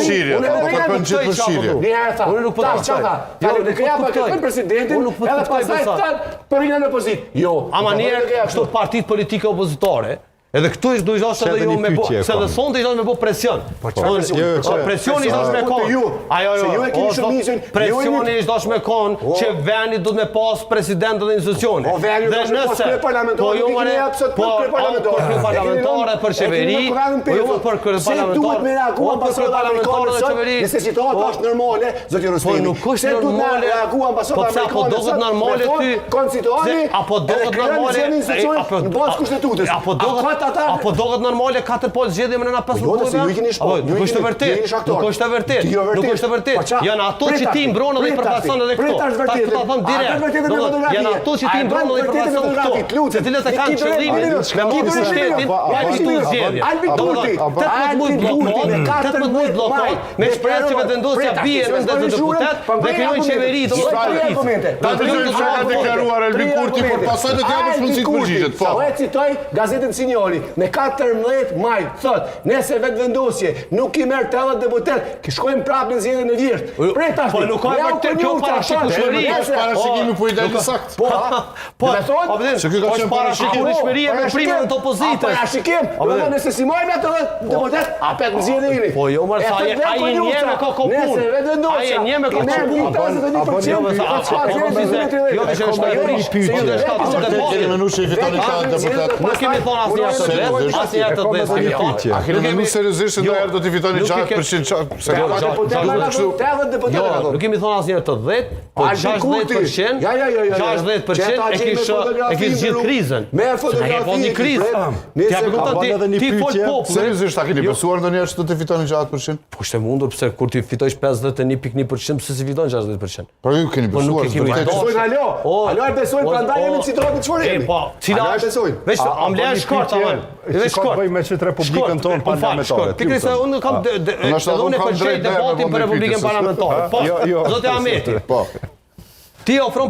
përfshirje. Unë nuk po gjithë përfshirje. Unë nuk po ta çaka. Ne ka pa këtë presidentin, edhe pastaj për rinën e opozitë. Jo. Ama njerë kështu partitë politike opozitore, edhe këtu ishtë do ishtë edhe ju me bo, se dhe sonde ishtë me bo presion. Presioni ishtë me konë. Presioni ishtë me konë që veni du të me pas president dhe institucioni. Dhe nëse, po ju mëre, po kërë parlamentare për qeveri, po ju mëre për kërë parlamentare dhe qeveri. Nëse situatë është normale, zoti Rustemi. Po nuk është normale, po pse apo dohet normale ty, apo dohet normale, apo dohet normale 4 polë zgjedhje më nëna 15 polë. Nuk është vërtet. Nuk është vërtet. Nuk është vërtet. Janë ato që ti mbronë dhe i përfaqëson edhe këto. Ta them direkt. Janë ato që ti mbronë dhe i përfaqëson këto. Se cilët e kanë qëllimin me marrë pushtetin, ja fitu zgjedhje. 18 muaj bllokoj, me shpresë që vendosja bie në ndër deputet dhe krijojnë qeveri Ta deklaruar Albin Kurti, por pastaj do të japësh mundësi të përgjigjet. Po e citoj gazetën Sinjoli. Me 14 maj thot, nëse vetë vendosje nuk i merr 80 deputet, shkojmë prapë në zgjedhjen e virt. Po nuk ka vërtet kjo parashikueshmëri. Parashikimi po i dalë sakt. Po se ky ka qenë parashikueshmëri e veprimeve të opozitës. Parashikim. Nëse si marrin ato deputet, apet në zgjedhjen e virit. Po jo më sa ai një me kokopun. Nëse vetë vendosja. Ai një me kokopun. Jo që është nuk kemi thonë asnjëherë të vetë. A keni menduar seriozisht se ndonjëherë do t'i fitoni 60%? Nuk kemi thonë asnjëherë të 10, po 60% e kishë gjithë krizën. Me fotografi një krizë. Ti fol popull. Seriozisht a keni besuar ndonjëherë se do t'i fitoni 60%? Po është e mundur pse kur ti fitojsh 51.1% pse si fiton 60%? Po ju keni besuar. Alo e besojnë, prandaj jemi në situatë të çfarëmi. Po, cila besojnë? Veç am lënë shkort aman. Veç shkort bëj me çet Republikën tonë parlamentare. Ti kërse unë kam unë për çet debatin për Republikën parlamentare. Po, zoti Ahmeti. Po. Ti ofron